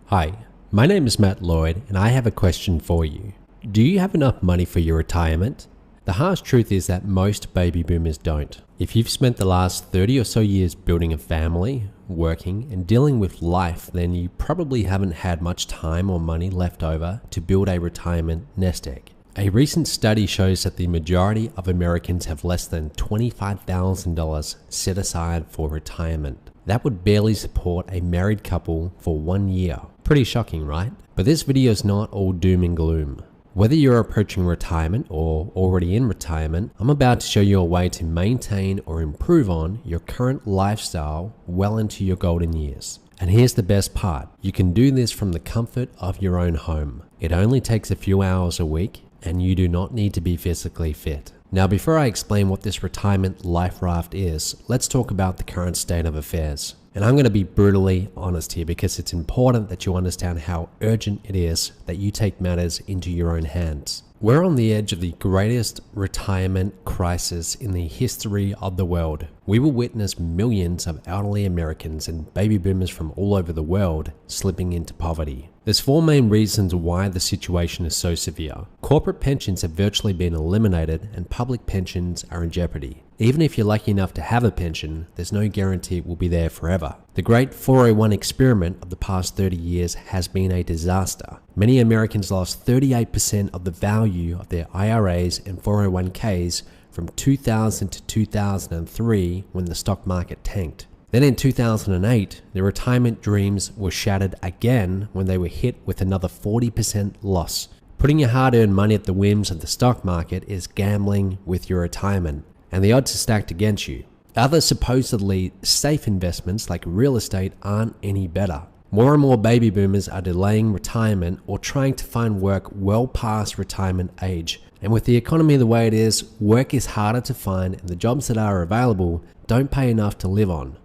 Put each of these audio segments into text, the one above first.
Hi, my name is Matt Lloyd and I have a question for you. Do you have enough money for your retirement? The harsh truth is that most baby boomers don't. If you've spent the last 30 or so years building a family, working, and dealing with life, then you probably haven't had much time or money left over to build a retirement nest egg. A recent study shows that the majority of Americans have less than $25,000 set aside for retirement. That would barely support a married couple for 1 year. Pretty shocking, right? But this video is not all doom and gloom. Whether you're approaching retirement or already in retirement, I'm about to show you a way to maintain or improve on your current lifestyle well into your golden years. And here's the best part. You can do this from the comfort of your own home. It only takes a few hours a week and you do not need to be physically fit. Now, before I explain what this retirement life raft is, let's talk about the current state of affairs. And I'm going to be brutally honest here because it's important that you understand how urgent it is that you take matters into your own hands. We're on the edge of the greatest retirement crisis in the history of the world. We will witness millions of elderly Americans and baby boomers from all over the world slipping into poverty. There's four main reasons why the situation is so severe. Corporate pensions have virtually been eliminated and public pensions are in jeopardy. Even if you're lucky enough to have a pension, there's no guarantee it will be there forever. The great 401 experiment of the past 30 years has been a disaster. Many Americans lost 38% of the value of their IRAs and 401ks from 2000 to 2003 when the stock market tanked. Then in 2008, their retirement dreams were shattered again when they were hit with another 40% loss. Putting your hard-earned money at the whims of the stock market is gambling with your retirement, and the odds are stacked against you. Other supposedly safe investments like real estate aren't any better. More and more baby boomers are delaying retirement or trying to find work well past retirement age. And with the economy the way it is, work is harder to find and the jobs that are available don't pay enough to live on.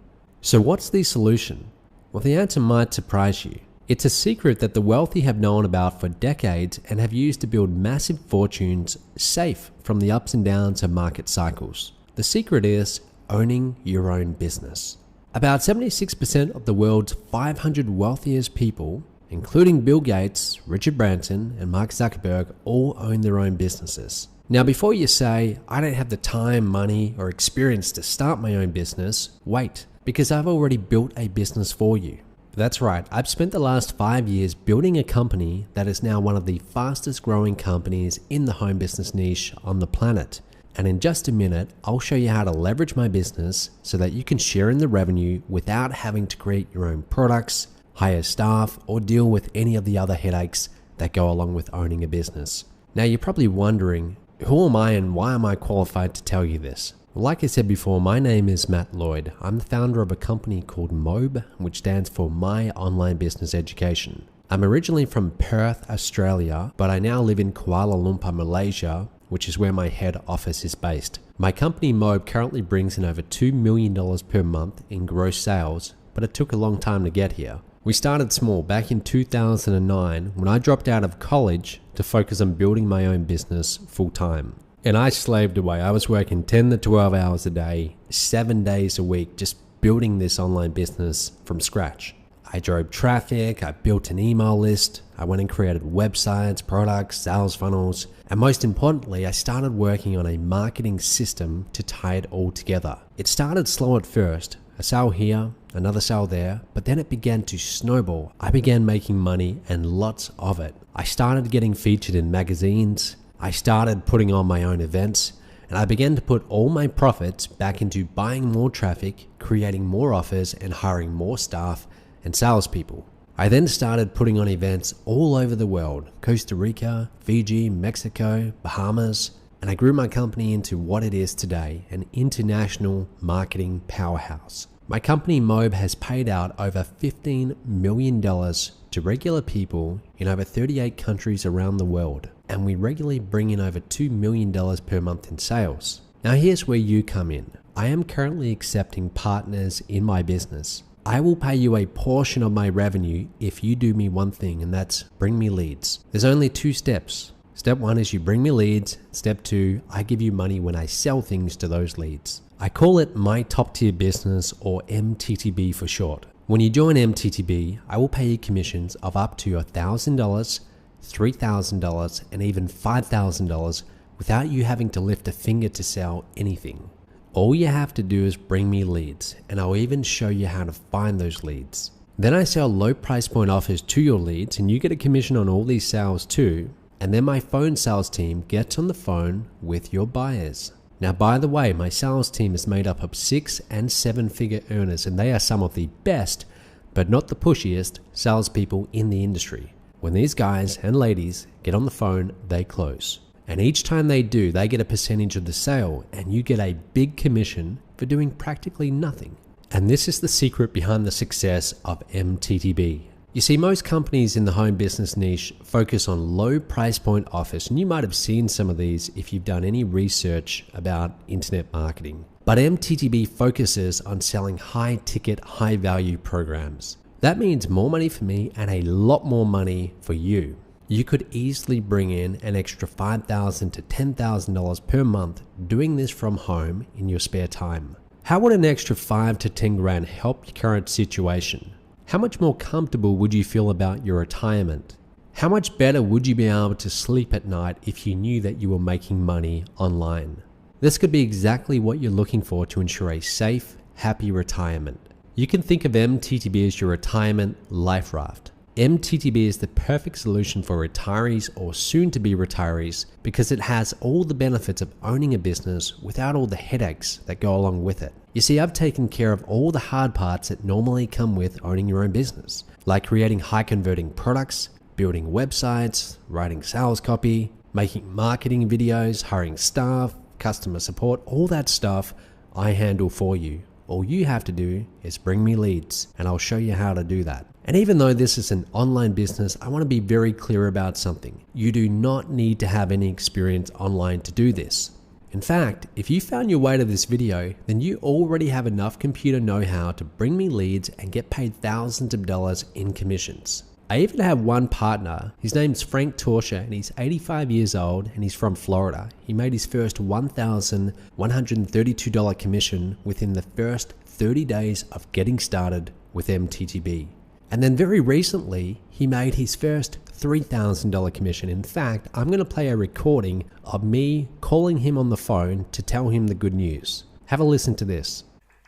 So what's the solution? Well, the answer might surprise you. It's a secret that the wealthy have known about for decades and have used to build massive fortunes safe from the ups and downs of market cycles. The secret is owning your own business. About 76% of the world's 500 wealthiest people, including Bill Gates, Richard Branson, and Mark Zuckerberg, all own their own businesses. Now, before you say, I don't have the time, money, or experience to start my own business, wait, because I've already built a business for you. That's right, I've spent the last 5 years building a company that is now one of the fastest growing companies in the home business niche on the planet. And in just a minute, I'll show you how to leverage my business so that you can share in the revenue without having to create your own products, hire staff, or deal with any of the other headaches that go along with owning a business. Now, you're probably wondering, who am I and why am I qualified to tell you this? Well, like I said before, my name is Matt Lloyd. I'm the founder of a company called Mobe, which stands for My Online Business Education. I'm originally from Perth, Australia, but I now live in Kuala Lumpur, Malaysia, which is where my head office is based. My company Mobe currently brings in over $2 million per month in gross sales, but it took a long time to get here. We started small back in 2009 when I dropped out of college to focus on building my own business full time. And I slaved away. I was working 10 to 12 hours a day, 7 days a week, just building this online business from scratch. I drove traffic, I built an email list, I went and created websites, products, sales funnels, and most importantly, I started working on a marketing system to tie it all together. It started slow at first, a sale here, another sale there, but then it began to snowball. I began making money and lots of it. I started getting featured in magazines, I started putting on my own events, and I began to put all my profits back into buying more traffic, creating more offers, and hiring more staff and salespeople. I then started putting on events all over the world, Costa Rica, Fiji, Mexico, Bahamas, and I grew my company into what it is today, an international marketing powerhouse. My company Mobe has paid out over $15 million to regular people in over 38 countries around the world, and we regularly bring in over $2 million per month in sales. Now here's where you come in. I am currently accepting partners in my business. I will pay you a portion of my revenue if you do me one thing, and that's bring me leads. There's only 2 steps. Step 1 is you bring me leads. Step 2, I give you money when I sell things to those leads. I call it my top tier business, or MTTB for short. When you join MTTB, I will pay you commissions of up to $1,000, $3,000, and even $5,000 without you having to lift a finger to sell anything. All you have to do is bring me leads, and I'll even show you how to find those leads. Then I sell low price point offers to your leads, and you get a commission on all these sales too. And then my phone sales team gets on the phone with your buyers. Now, by the way, my sales team is made up of 6 and 7 figure earners, and they are some of the best, but not the pushiest, salespeople in the industry. When these guys and ladies get on the phone, they close. And each time they do, they get a percentage of the sale, and you get a big commission for doing practically nothing. And this is the secret behind the success of MTTB. You see, most companies in the home business niche focus on low price point offers, and you might have seen some of these if you've done any research about internet marketing. But MTTB focuses on selling high ticket, high value programs. That means more money for me and a lot more money for you. You could easily bring in an extra $5,000 to $10,000 per month doing this from home in your spare time. How would an extra 5 to 10 grand help your current situation? How much more comfortable would you feel about your retirement? How much better would you be able to sleep at night if you knew that you were making money online? This could be exactly what you're looking for to ensure a safe, happy retirement. You can think of MTTB as your retirement life raft. MTTB is the perfect solution for retirees or soon-to-be retirees because it has all the benefits of owning a business without all the headaches that go along with it. You see, I've taken care of all the hard parts that normally come with owning your own business, like creating high-converting products, building websites, writing sales copy, making marketing videos, hiring staff, customer support, all that stuff I handle for you. All you have to do is bring me leads, and I'll show you how to do that. And even though this is an online business, I want to be very clear about something. You do not need to have any experience online to do this. In fact, if you found your way to this video, then you already have enough computer know-how to bring me leads and get paid thousands of dollars in commissions. I even have one partner. His name's Frank Torsha, and he's 85 years old, and he's from Florida. He made his first $1,132 commission within the first 30 days of getting started with MTTB. And then very recently, he made his first $3,000 commission. In fact, I'm going to play a recording of me calling him on the phone to tell him the good news. Have a listen to this.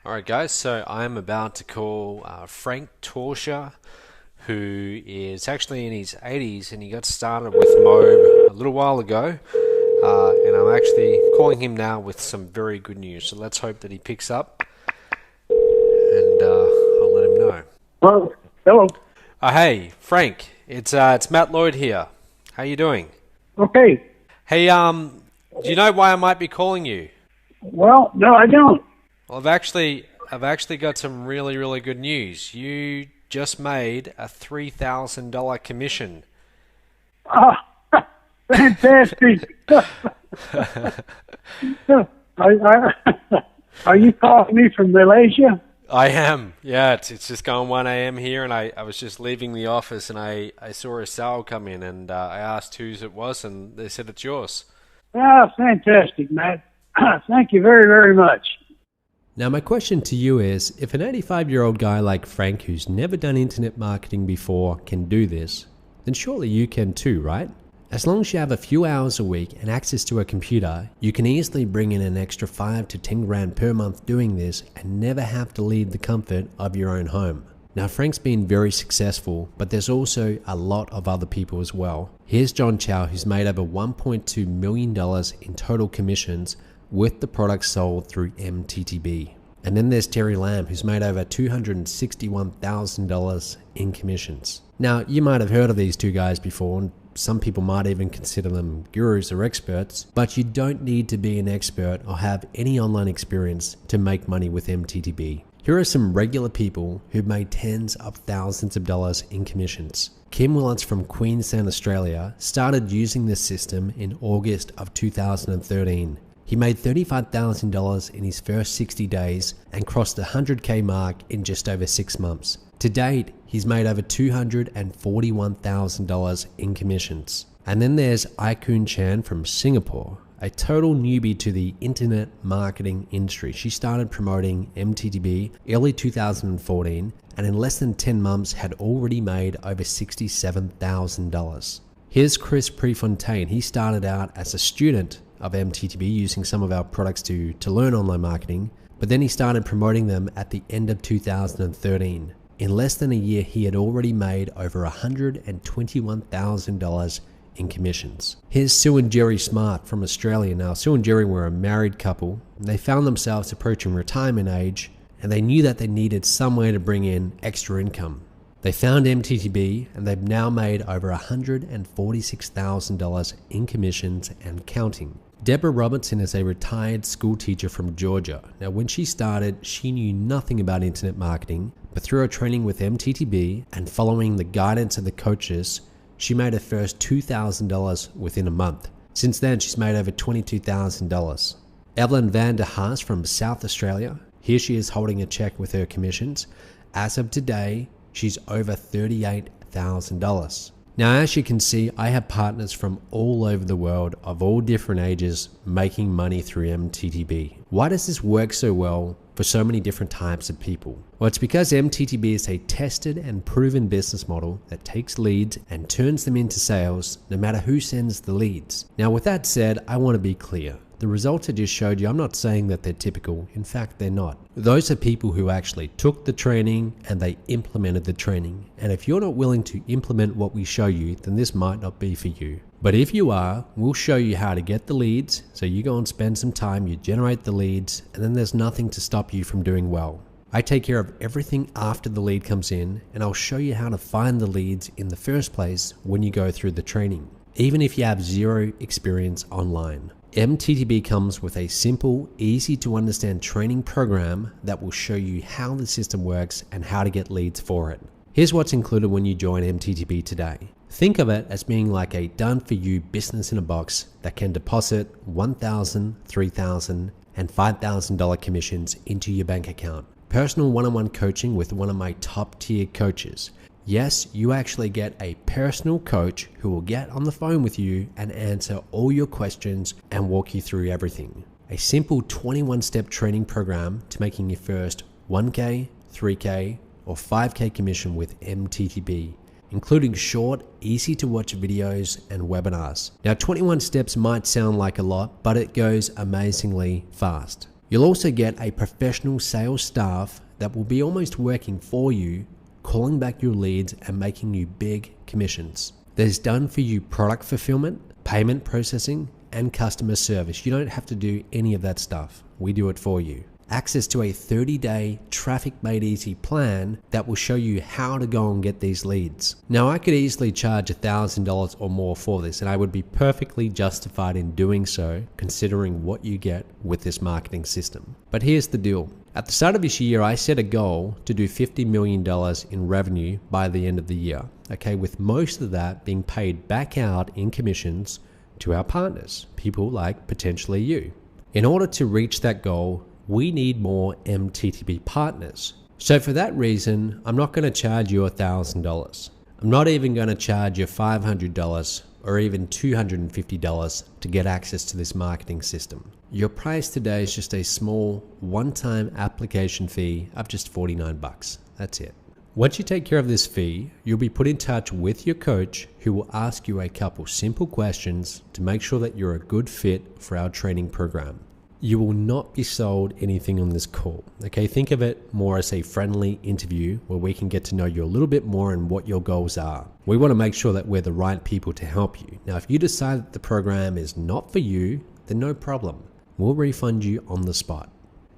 All right, guys, so I'm about to call Frank Torsha, who is actually in his 80s, and he got started with Mobe a little while ago. And I'm actually calling him now with some very good news. So let's hope that he picks up, and I'll let him know. Hello. Hello. Hey, Frank. It's Matt Lloyd here. How you doing? Okay. Hey, do you know why I might be calling you? Well, no, I don't. Well, I've actually got some really, really good news. You just made a $3,000 commission. Ah, fantastic. Are you calling me from Malaysia? I am. Yeah, it's just going 1 a.m. here, and I was just leaving the office, and I saw a sale come in, and I asked whose it was, and they said it's yours. Ah, fantastic, Matt. Thank you very, very much. Now, my question to you is, if an 85-year-old guy like Frank, who's never done internet marketing before, can do this, then surely you can too, right? As long as you have a few hours a week and access to a computer, you can easily bring in an extra 5 to 10 grand per month doing this and never have to leave the comfort of your own home. Now, Frank's been very successful, but there's also a lot of other people as well. Here's John Chow, who's made over $1.2 million in total commissions with the products sold through MTTB. And then there's Terry Lamb, who's made over $261,000 in commissions. Now, you might have heard of these two guys before, and some people might even consider them gurus or experts, but you don't need to be an expert or have any online experience to make money with MTTB. Here are some regular people who've made tens of thousands of dollars in commissions. Kim Willits from Queensland, Australia, started using this system in August of 2013. He made $35,000 in his first 60 days and crossed the 100K mark in just over 6 months. To date, he's made over $241,000 in commissions. And then there's Aikun Chan from Singapore, a total newbie to the internet marketing industry. She started promoting MTTB early 2014 and in less than 10 months had already made over $67,000. Here's Chris Prefontaine. He started out as a student of MTTB using some of our products to learn online marketing, but then he started promoting them at the end of 2013. In less than a year, he had already made over $121,000 in commissions. Here's Sue and Jerry Smart from Australia. Now, Sue and Jerry were a married couple, and they found themselves approaching retirement age, and they knew that they needed some way to bring in extra income. They found MTTB, and they've now made over $146,000 in commissions and counting. Deborah Robertson is a retired school teacher from Georgia. Now, when she started, she knew nothing about internet marketing, but through her training with MTTB and following the guidance of the coaches, she made her first $2,000 within a month. Since then, she's made over $22,000. Evelyn van der Haas from South Australia. Here she is holding a check with her commissions. As of today, she's over $38,000. Now, as you can see, I have partners from all over the world of all different ages making money through MTTB. Why does this work so well for so many different types of people? Well, it's because MTTB is a tested and proven business model that takes leads and turns them into sales no matter who sends the leads. Now, with that said, I want to be clear. The results I just showed you, I'm not saying that they're typical. In fact, they're not. Those are people who actually took the training and they implemented the training. And if you're not willing to implement what we show you, then this might not be for you. But if you are, we'll show you how to get the leads. So you go and spend some time, you generate the leads, and then there's nothing to stop you from doing well. I take care of everything after the lead comes in, and I'll show you how to find the leads in the first place when you go through the training, even if you have zero experience online. MTTB comes with a simple, easy to understand training program that will show you how the system works and how to get leads for it. Here's what's included when you join MTTB today. Think of it as being like a done-for-you business in a box that can deposit $1,000, $3,000, and $5,000 commissions into your bank account. Personal one-on-one coaching with one of my top-tier coaches. Yes, you actually get a personal coach who will get on the phone with you and answer all your questions and walk you through everything. A simple 21-step training program to making your first 1K, 3K, or 5K commission with MTTB, including short, easy to watch videos and webinars. Now, 21 steps might sound like a lot, but it goes amazingly fast. You'll also get a professional sales staff that will be almost working for you, calling back your leads and making you big commissions. There's done for you product fulfillment, payment processing, and customer service. You don't have to do any of that stuff. We do it for you. Access to a 30-day traffic made easy plan that will show you how to go and get these leads. Now, I could easily charge $1,000 or more for this, and I would be perfectly justified in doing so, considering what you get with this marketing system. But here's the deal. At the start of this year, I set a goal to do $50 million in revenue by the end of the year, okay, with most of that being paid back out in commissions to our partners, people like potentially you. In order to reach that goal, we need more MTTB partners. So for that reason, I'm not going to charge you $1,000. I'm not even going to charge you $500 or even $250 to get access to this marketing system. Your price today is just a small one-time application fee of just 49 bucks. That's it. Once you take care of this fee, you'll be put in touch with your coach who will ask you a couple simple questions to make sure that you're a good fit for our training program. You will not be sold anything on this call. Okay, think of it more as a friendly interview where we can get to know you a little bit more and what your goals are. We want to make sure that we're the right people to help you. Now, if you decide that the program is not for you, then no problem. We'll refund you on the spot.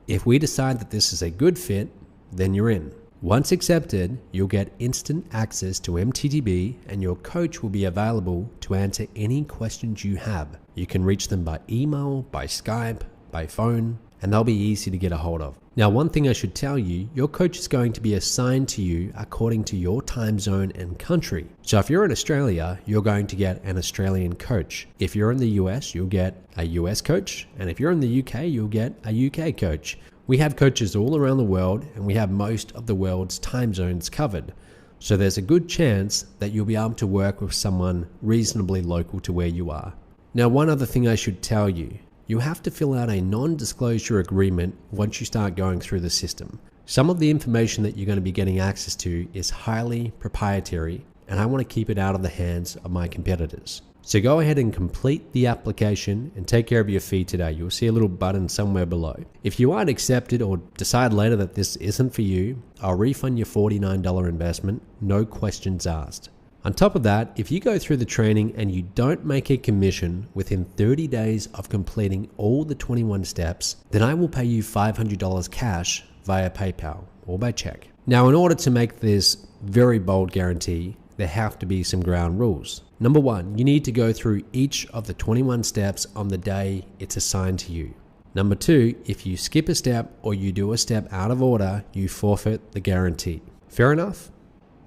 If we decide that this is a good fit, then you're in. Once accepted, you'll get instant access to MTTB and your coach will be available to answer any questions you have. You can reach them by email, by Skype, by phone, and they'll be easy to get a hold of. Now, one thing I should tell you, your coach is going to be assigned to you according to your time zone and country. So if you're in Australia, you're going to get an Australian coach. If you're in the US, you'll get a US coach. And if you're in the UK, you'll get a UK coach. We have coaches all around the world, and we have most of the world's time zones covered. So there's a good chance that you'll be able to work with someone reasonably local to where you are. Now, one other thing I should tell you, you have to fill out a non-disclosure agreement once you start going through the system. Some of the information that you're going to be getting access to is highly proprietary, and I want to keep it out of the hands of my competitors. So go ahead and complete the application and take care of your fee today. You'll see a little button somewhere below. If you aren't accepted or decide later that this isn't for you, I'll refund your $49 investment, no questions asked. On top of that, if you go through the training and you don't make a commission within 30 days of completing all the 21 steps, then I will pay you $500 cash via PayPal or by check. Now, in order to make this very bold guarantee, there have to be some ground rules. Number one, you need to go through each of the 21 steps on the day it's assigned to you. Number two, if you skip a step or you do a step out of order, you forfeit the guarantee. Fair enough?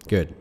Good.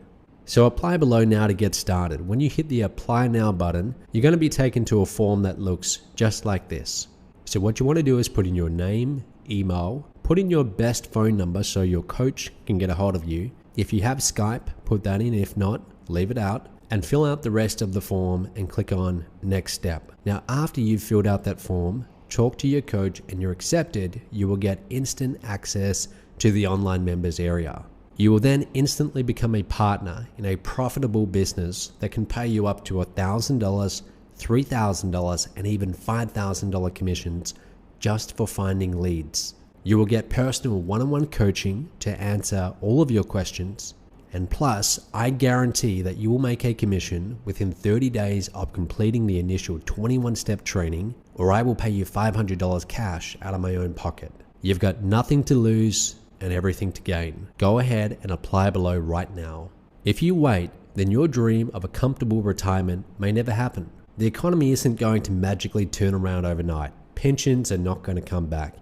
So apply below now to get started. When you hit the apply now button, you're going to be taken to a form that looks just like this. So what you want to do is put in your name, email, put in your best phone number so your coach can get a hold of you. If you have Skype, put that in. If not, leave it out and fill out the rest of the form and click on next step. Now, after you've filled out that form, talk to your coach and you're accepted, you will get instant access to the online members area. You will then instantly become a partner in a profitable business that can pay you up to $1,000, $3,000, and even $5,000 commissions just for finding leads. You will get personal one-on-one coaching to answer all of your questions. And plus, I guarantee that you will make a commission within 30 days of completing the initial 21-step training, or I will pay you $500 cash out of my own pocket. You've got nothing to lose and everything to gain. Go ahead and apply below right now. If you wait, then your dream of a comfortable retirement may never happen. The economy isn't going to magically turn around overnight. Pensions are not going to come back,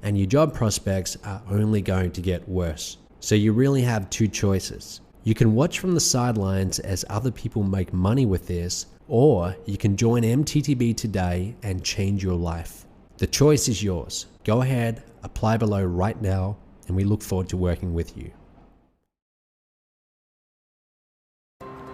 and your job prospects are only going to get worse. So you really have two choices. You can watch from the sidelines as other people make money with this, or you can join MTTB today and change your life. The choice is yours. Go ahead, apply below right now, and we look forward to working with you.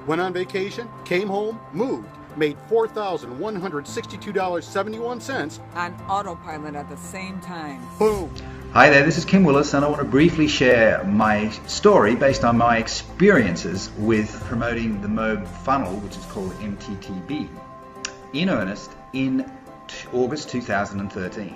Went on vacation, came home, moved, made $4,162.71 on autopilot at the same time. Boom! Hi there, this is Kim Willis, and I want to briefly share my story based on my experiences with promoting the Mobe funnel, which is called MTTB, in earnest in August 2013.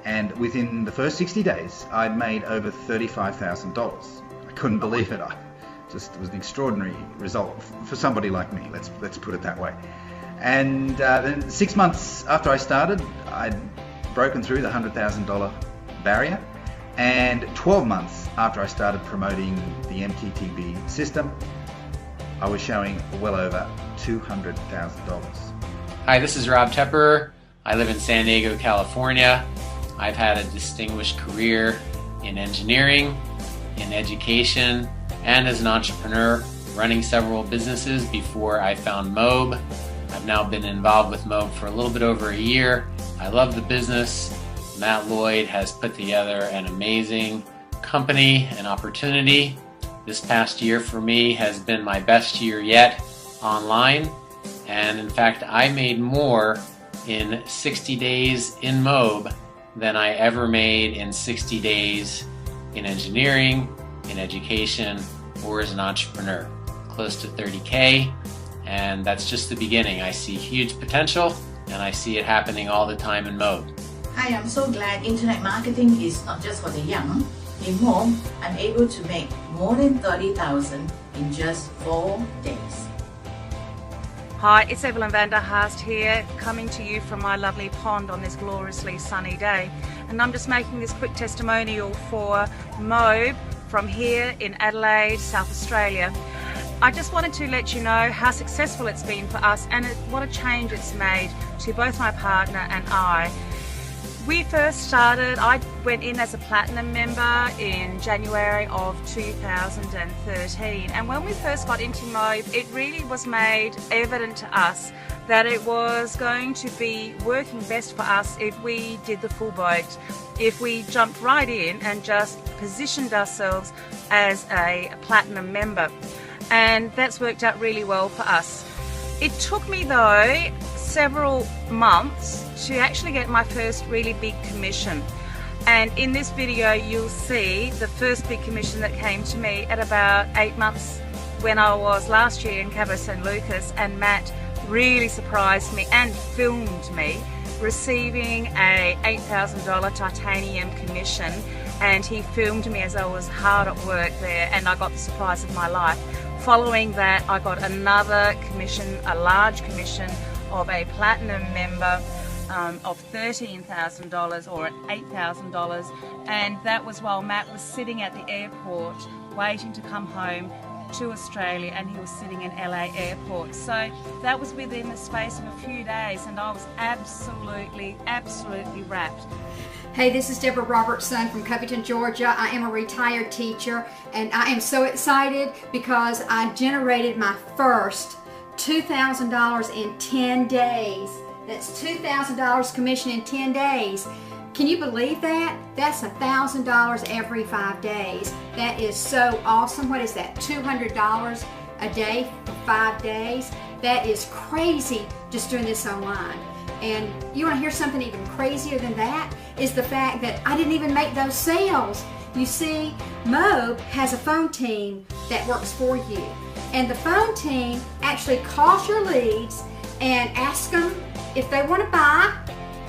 And within the first 60 days, I'd made over $35,000. I couldn't believe it. It was an extraordinary result for somebody like me, let's put it that way. And then 6 months after I started, I'd broken through the $100,000 barrier, and 12 months after I started promoting the MTTB system, I was showing well over $200,000. Hi, this is Rob Tepper. I live in San Diego, California. I've had a distinguished career in engineering, in education, and as an entrepreneur, running several businesses before I found Mobe. I've now been involved with Mobe for a little bit over a year. I love the business. Matt Lloyd has put together an amazing company and opportunity. This past year for me has been my best year yet online. And in fact, I made more in 60 days in Mobe than I ever made in 60 days in engineering, in education, or as an entrepreneur. Close to 30K, and that's just the beginning. I see huge potential, and I see it happening all the time in Mobe. Hi, I'm so glad internet marketing is not just for the young. In Mobe, I'm able to make more than 30,000 in just 4 days. Hi, it's Evelyn van der Haast here, coming to you from my lovely pond on this gloriously sunny day. And I'm just making this quick testimonial for Mobe from here in Adelaide, South Australia. I just wanted to let you know how successful it's been for us and what a change it's made to both my partner and I. We first started, I went in as a platinum member in January of 2013, and when we first got into Mobe, it really was made evident to us that it was going to be working best for us if we did the full boat, if we jumped right in and just positioned ourselves as a platinum member. And that's worked out really well for us. It took me though several months to actually get my first really big commission. And in this video you'll see the first big commission that came to me at about 8 months when I was last year in Cabo San Lucas, and Matt really surprised me and filmed me receiving a $8,000 titanium commission, and he filmed me as I was hard at work there, and I got the surprise of my life. Following that, I got another commission, a large commission of a platinum member of $13,000 or $8,000, and that was while Matt was sitting at the airport waiting to come home to Australia, and he was sitting in LA airport. So that was within the space of a few days, and I was absolutely wrapped. Hey, this is Deborah Robertson from Covington, Georgia. I am a retired teacher, and I am so excited because I generated my first $2,000 in 10 days. That's $2,000 commission in 10 days. Can you believe that? That's $1,000 every 5 days. That is so awesome. What is that? $200 a day for 5 days? That is crazy just doing this online. And you want to hear something even crazier than that? Is the fact that I didn't even make those sales. You see, Mobe has a phone team that works for you. And the phone team actually calls your leads and asks them if they want to buy.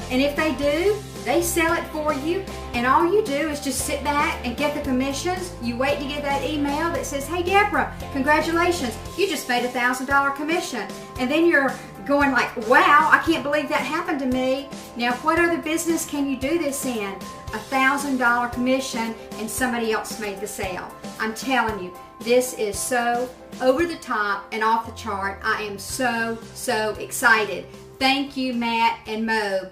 And if they do, they sell it for you, and all you do is just sit back and get the commissions. You wait to get that email that says, hey Deborah, congratulations, you just made a $1,000 commission. And then you're going like, wow, I can't believe that happened to me. Now what other business can you do this in? A $1,000 commission and somebody else made the sale. I'm telling you, this is so over the top and off the chart. I am so excited. Thank you, Matt and Mobe,